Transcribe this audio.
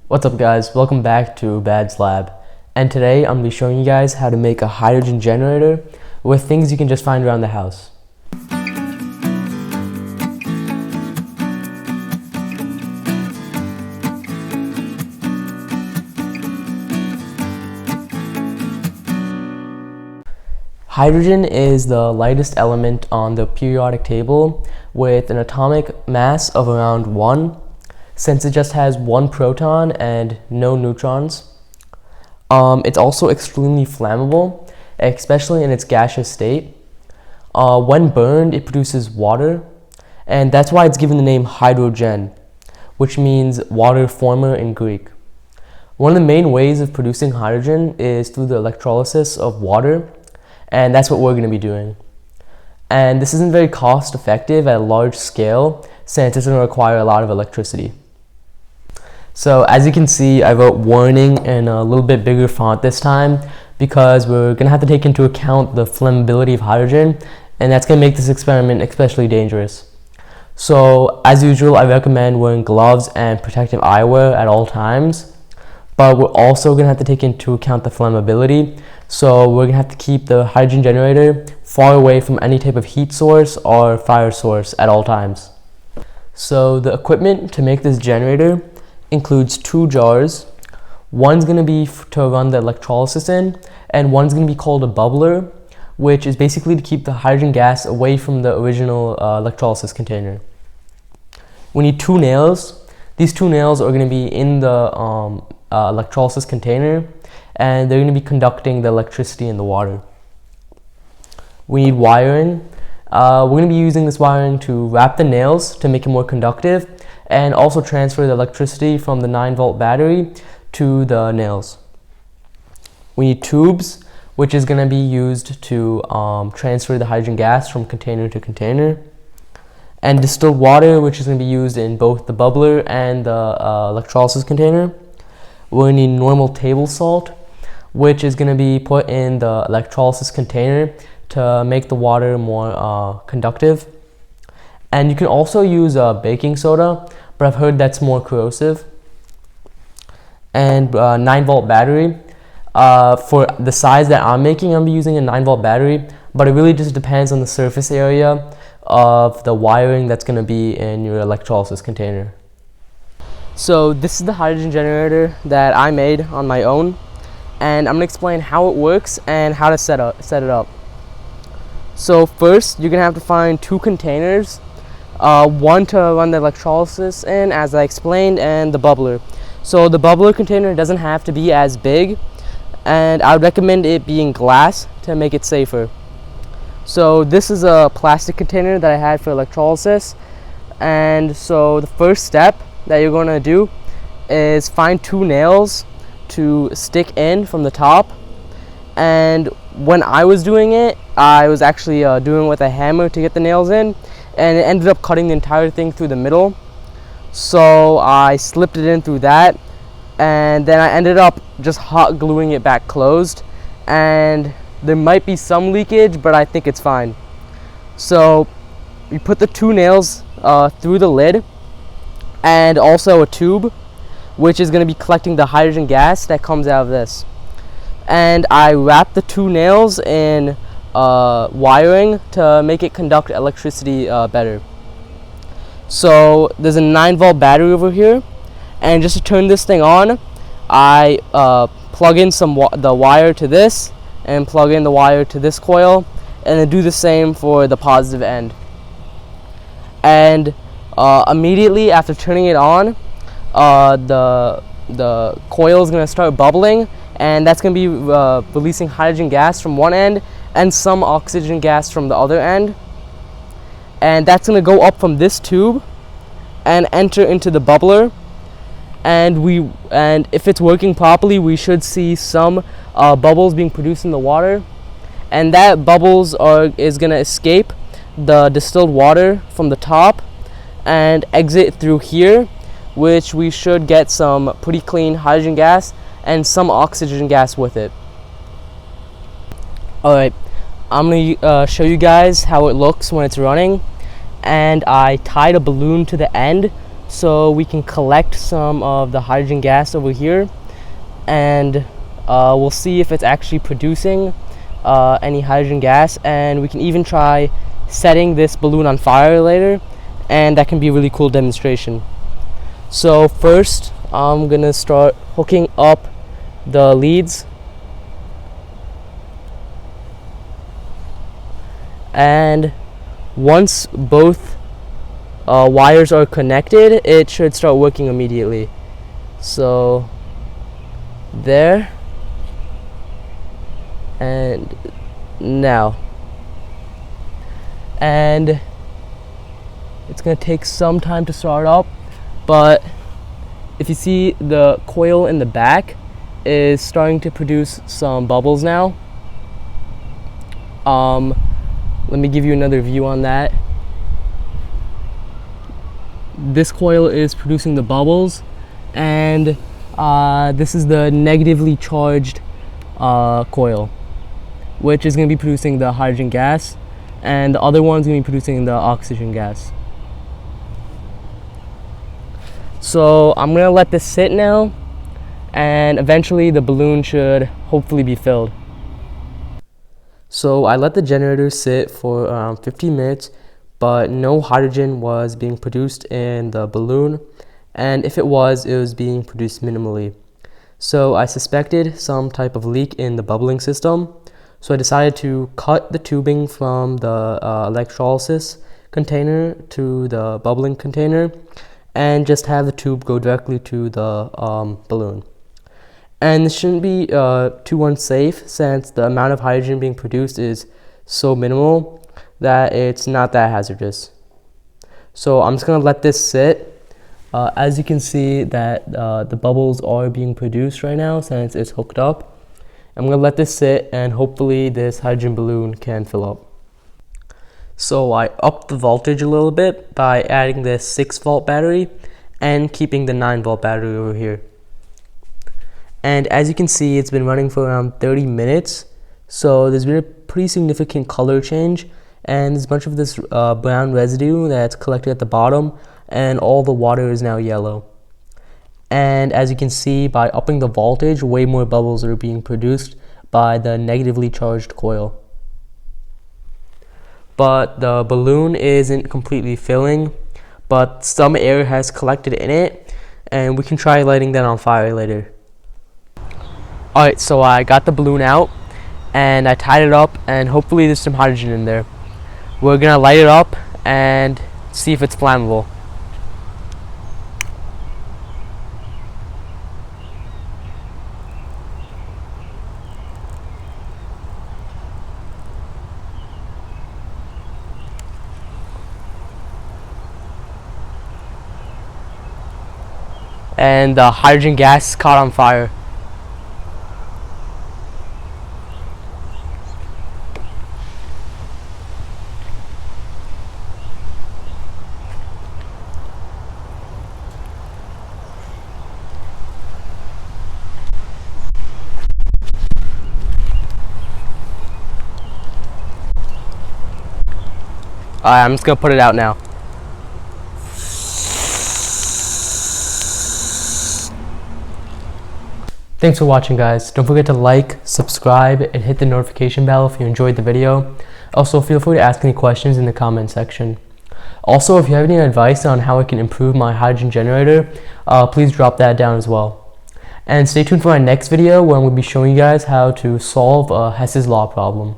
What's up guys, welcome back to Bad's Lab, and today I'm going to be showing you guys how to make a hydrogen generator with things you can just find around the house. Hydrogen is the lightest element on the periodic table with an atomic mass of around 1. Since it just has 1 proton and no neutrons. It's also extremely flammable, especially in its gaseous state. When burned, it produces water, and that's why it's given the name hydrogen, which means water former in Greek. One of the main ways of producing hydrogen is through the electrolysis of water, and that's what we're going to be doing. And this isn't very cost effective at a large scale since it's going to require a lot of electricity. So as you can see, I wrote warning in a little bit bigger font this time because we're going to have to take into account the flammability of hydrogen, and that's going to make this experiment especially dangerous. So as usual, I recommend wearing gloves and protective eyewear at all times, but we're also going to have to take into account the flammability. So we're going to have to keep the hydrogen generator far away from any type of heat source or fire source at all times. So the equipment to make this generator includes 2 jars. One's going to be to run the electrolysis in, and one's going to be called a bubbler, which is basically to keep the hydrogen gas away from the original electrolysis container. We need 2 nails. These 2 nails are going to be in the electrolysis container, and they're going to be conducting the electricity in the water. We need wiring. We're going to be using this wiring to wrap the nails to make it more conductive, and also transfer the electricity from the 9-volt battery to the nails. We need tubes, which is going to be used to transfer the hydrogen gas from container to container, and distilled water, which is going to be used in both the bubbler and the electrolysis container. We're going to need normal table salt, which is going to be put in the electrolysis container to make the water more conductive. And you can also use baking soda, but I've heard that's more corrosive. And 9-volt battery. For the size that I'm making, I'm using a 9-volt battery, but it really just depends on the surface area of the wiring that's going to be in your electrolysis container. So this is the hydrogen generator that I made on my own, and I'm going to explain how it works and how to set it up. So first, you're going to have to find 2 containers. One to run the electrolysis in, as I explained, and the bubbler. So the bubbler container doesn't have to be as big, and I would recommend it being glass to make it safer. So this is a plastic container that I had for electrolysis, and so the first step that you're going to do is find 2 nails to stick in from the top. And when I was doing it, I was actually doing it with a hammer to get the nails in, and it ended up cutting the entire thing through the middle. So I slipped it in through that, and then I ended up just hot gluing it back closed, and there might be some leakage, but I think it's fine. So you put the 2 nails through the lid, and also a tube, which is going to be collecting the hydrogen gas that comes out of this. And I wrapped the 2 nails in wiring to make it conduct electricity better. So there's a 9-volt battery over here, and just to turn this thing on, I plug in the wire to this, and plug in the wire to this coil, and then do the same for the positive end. And immediately after turning it on, the coil is going to start bubbling, and that's going to be releasing hydrogen gas from one end and some oxygen gas from the other end. And that's going to go up from this tube and enter into the bubbler. And if it's working properly, we should see some bubbles being produced in the water. And that bubbles is going to escape the distilled water from the top and exit through here, which we should get some pretty clean hydrogen gas and some oxygen gas with it. Alright, I'm going to show you guys how it looks when it's running. And I tied a balloon to the end so we can collect some of the hydrogen gas over here, and we'll see if it's actually producing any hydrogen gas, and we can even try setting this balloon on fire later, and that can be a really cool demonstration. So first I'm gonna start hooking up the leads, and once both wires are connected, it should start working immediately. So there, and now, and it's gonna take some time to start up, but if you see, the coil in the back is starting to produce some bubbles now. Let me give you another view on that. This coil is producing the bubbles, and this is the negatively charged coil, which is going to be producing the hydrogen gas, and the other one's going to be producing the oxygen gas. So I'm going to let this sit now, and eventually the balloon should hopefully be filled. So I let the generator sit for around 15 minutes, but no hydrogen was being produced in the balloon, and if it was being produced minimally. So I suspected some type of leak in the bubbling system, so I decided to cut the tubing from the electrolysis container to the bubbling container, and just have the tube go directly to the balloon. And this shouldn't be too unsafe, since the amount of hydrogen being produced is so minimal that it's not that hazardous. So I'm just going to let this sit. As you can see that the bubbles are being produced right now since it's hooked up. I'm going to let this sit, and hopefully this hydrogen balloon can fill up. So I upped the voltage a little bit by adding this 6-volt battery and keeping the 9-volt battery over here. And as you can see, it's been running for around 30 minutes. So there's been a pretty significant color change, and there's a bunch of this brown residue that's collected at the bottom, and all the water is now yellow. And as you can see, by upping the voltage, way more bubbles are being produced by the negatively charged coil. But the balloon isn't completely filling, but some air has collected in it, and we can try lighting that on fire later. Alright, so I got the balloon out, and I tied it up, and hopefully there's some hydrogen in there. We're gonna light it up and see if it's flammable. And the hydrogen gas caught on fire. Alright, I'm just gonna put it out now. Thanks for watching, guys. Don't forget to like, subscribe, and hit the notification bell if you enjoyed the video. Also, feel free to ask any questions in the comment section. Also, if you have any advice on how I can improve my hydrogen generator, please drop that down as well. And stay tuned for my next video, where I'm going to be showing you guys how to solve a Hess's Law problem.